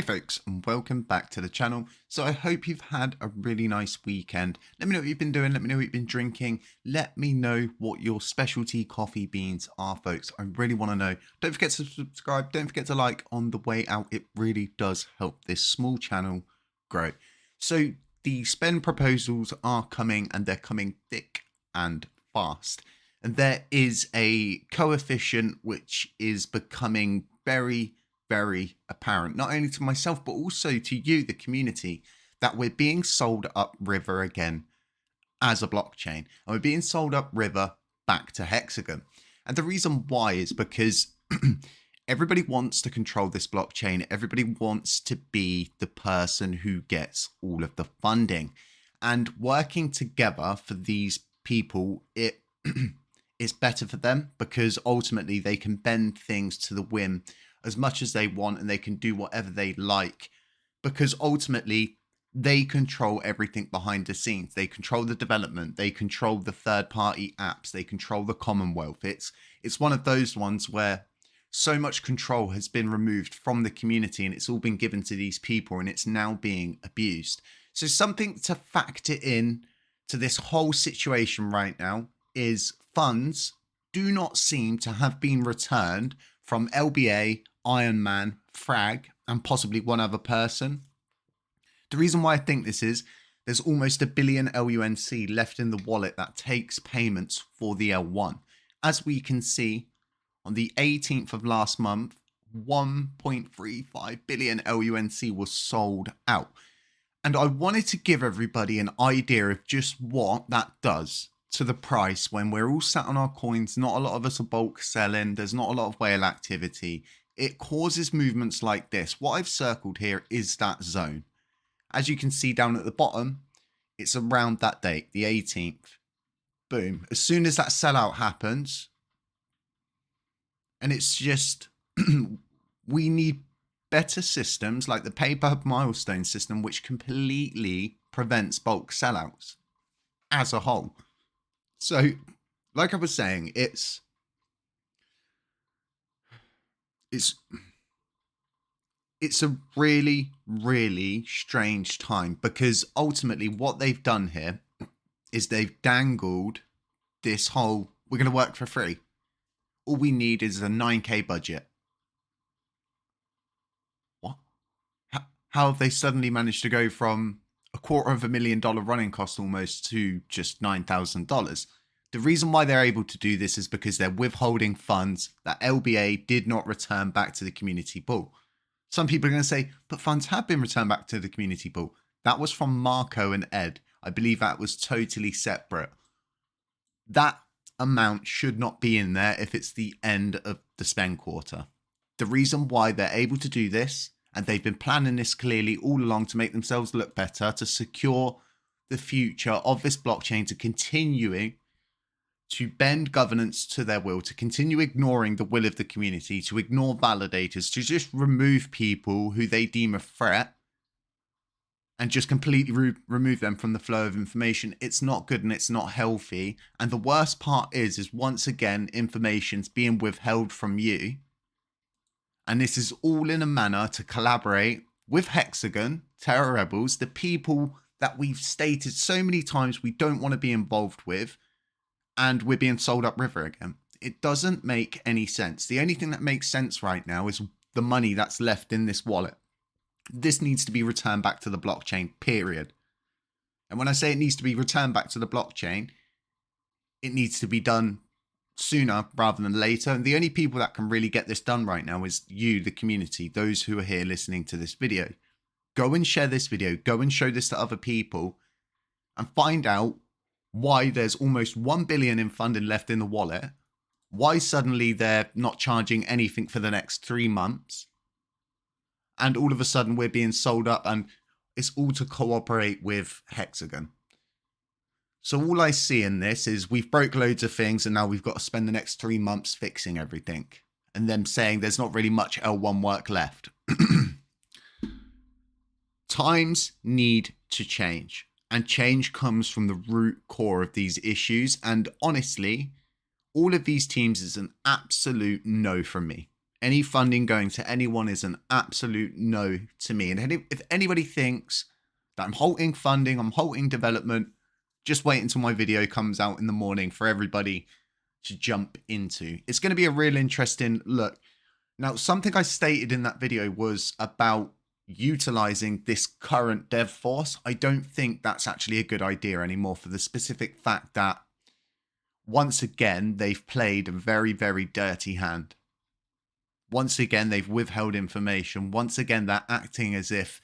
Hey folks, and welcome back to the channel. So I hope you've had a really nice weekend. Let me know what you've been doing. Let me know what you've been drinking. Let me know what your specialty coffee beans are, folks. I really want to know. Don't forget to subscribe. Don't forget to like on the way out. It really does help this small channel grow. So the spend proposals are coming, and they're coming thick and fast. And there is a coefficient which is becoming very apparent, not only to myself, but also to you, the community, that we're being sold upriver again as a blockchain. And we're being sold upriver back to Hexagon. And the reason why is because everybody wants to control this blockchain. Everybody wants to be the person who gets all of the funding. And working together for these people, it is better for them because ultimately they can bend things to the whim as much as they want, and they can do whatever they like because ultimately they control everything behind the scenes. They control the development, they control the third-party apps, they control the Commonwealth. It's one of those ones where so much control has been removed from the community and it's all been given to these people, and it's now being abused. So something to factor in to this whole situation right now is funds do not seem to have been returned from LBA, Iron Man, Frag, and possibly one other person. The reason why I think this is, there's almost 1 billion LUNC left in the wallet that takes payments for the L1. As we can see, on the 18th of last month, 1.35 billion LUNC was sold out. And I wanted to give everybody an idea of just what that does to the price when we're all sat on our coins. Not a lot of us are bulk selling. There's not a lot of whale activity. It causes movements like this. What I've circled here is that zone. As you can see down at the bottom, it's around that date, the 18th. Boom. As soon as that sellout happens, and it's just, we need better systems like the paper milestone system, which completely prevents bulk sellouts as a whole. So, like I was saying, it's a really strange time because ultimately what they've done here is they've dangled this whole, we're going to work for free. All we need is a 9K budget. What? How have they suddenly managed to go from $250,000 running cost almost to just $9,000? The reason why they're able to do this is because they're withholding funds that LBA did not return back to the community pool. Some people are going to say, but funds have been returned back to the community pool. That was from Marco and Ed. I believe that was totally separate. That amount should not be in there if it's the end of the spend quarter. The reason why they're able to do this, and they've been planning this clearly all along to make themselves look better, to secure the future of this blockchain, to continue to bend governance to their will, to continue ignoring the will of the community, to ignore validators, to just remove people who they deem a threat and just completely remove them from the flow of information. It's not good and it's not healthy. And the worst part is once again, information's being withheld from you. And this is all in a manner to collaborate with Hexagon, Terror Rebels, the people that we've stated so many times we don't want to be involved with. And we're being sold upriver again. It doesn't make any sense. The only thing that makes sense right now is the money that's left in this wallet. This needs to be returned back to the blockchain, period. And when I say it needs to be returned back to the blockchain, it needs to be done sooner rather than later. And the only people that can really get this done right now is you, the community, those who are here listening to this video. Go and share this video. Go and show this to other people and find out why there's almost 1 billion in funding left in the wallet, why suddenly they're not charging anything for the next 3 months, and all of a sudden we're being sold up, and it's all to cooperate with Hexagon. So all I see in this is we've broke loads of things and now we've got to spend the next 3 months fixing everything, and them saying there's not really much L1 work left. Times need to change. And change comes from the root core of these issues. And honestly, all of these teams is an absolute no from me. Any funding going to anyone is an absolute no to me. And if anybody thinks that I'm halting funding, I'm halting development, just wait until my video comes out in the morning for everybody to jump into. It's going to be a real interesting look. Now, something I stated in that video was about utilizing this current dev force. I don't think that's actually a good idea anymore, for the specific fact that once again, they've played a very, very dirty hand. Once again, they've withheld information. Once again, they're acting as if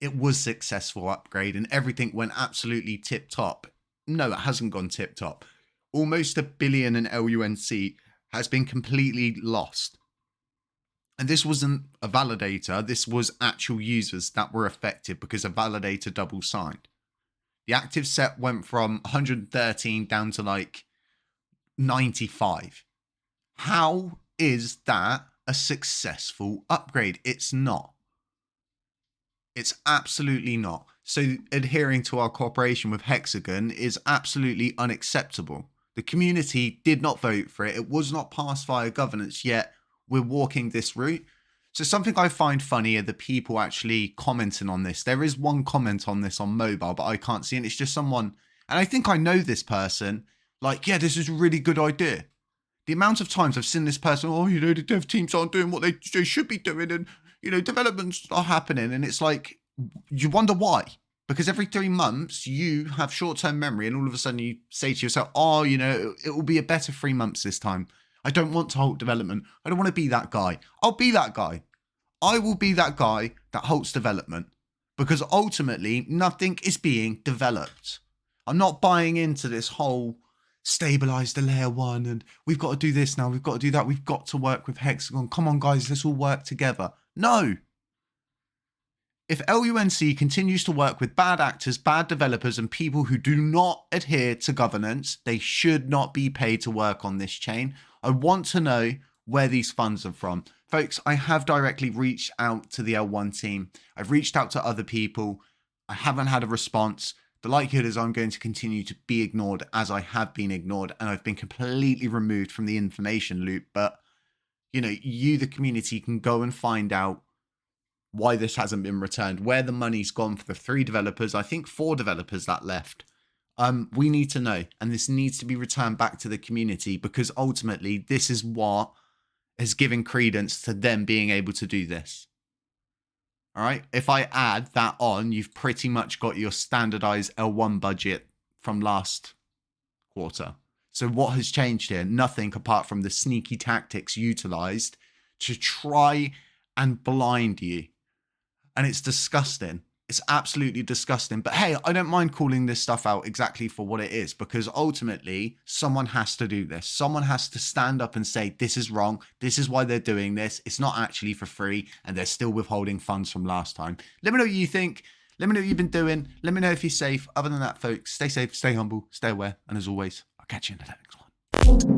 it was successful upgrade and everything went absolutely tip top. No, it hasn't gone tip top. Almost $1 billion in LUNC has been completely lost. And this wasn't a validator. This was actual users that were affected because a validator double signed. The active set went from 113 down to like 95. How is that a successful upgrade? It's not. It's absolutely not. So adhering to our cooperation with Hexagon is absolutely unacceptable. The community did not vote for it. It was not passed via governance, yet we're walking this route. So something I find funny are the people actually commenting on this. There is one comment on this on mobile, but I can't see it. It's just someone, and I think I know this person, like, yeah, this is a really good idea. The amount of times I've seen this person, oh, you know, the dev teams aren't doing what they should be doing, and, you know, developments are happening. And it's like, you wonder why. Because every 3 months you have short-term memory and all of a sudden you say to yourself, oh, you know, it will be a better 3 months this time. I don't want to halt development. I don't want to be that guy. I'll be that guy. I will be that guy that halts development, because ultimately nothing is being developed. I'm not buying into this whole stabilize the layer 1 and we've got to do this now, we've got to do that, we've got to work with Hexagon. Come on, guys, let's all work together. No. If LUNC continues to work with bad actors, bad developers, and people who do not adhere to governance, they should not be paid to work on this chain. I want to know where these funds are from. Folks, I have directly reached out to the L1 team. I've reached out to other people. I haven't had a response. The likelihood is I'm going to continue to be ignored as I have been ignored, and I've been completely removed from the information loop. But, you know, you, the community, can go and find out why this hasn't been returned, where the money's gone for the 3 developers, I think 4 developers that left. We need to know, and this needs to be returned back to the community, because ultimately this is what has given credence to them being able to do this. All right. If I add that on, you've pretty much got your standardized L1 budget from last quarter. So what has changed here? Nothing, apart from the sneaky tactics utilized to try and blind you. And it's disgusting. It's absolutely disgusting. But hey, I don't mind calling this stuff out exactly for what it is, because ultimately someone has to do this. Someone has to stand up and say, this is wrong. This is why they're doing this. It's not actually for free, and they're still withholding funds from last time. Let me know what you think. Let me know what you've been doing. Let me know if you're safe. Other than that, folks, stay safe, stay humble, stay aware. And as always, I'll catch you in the next one.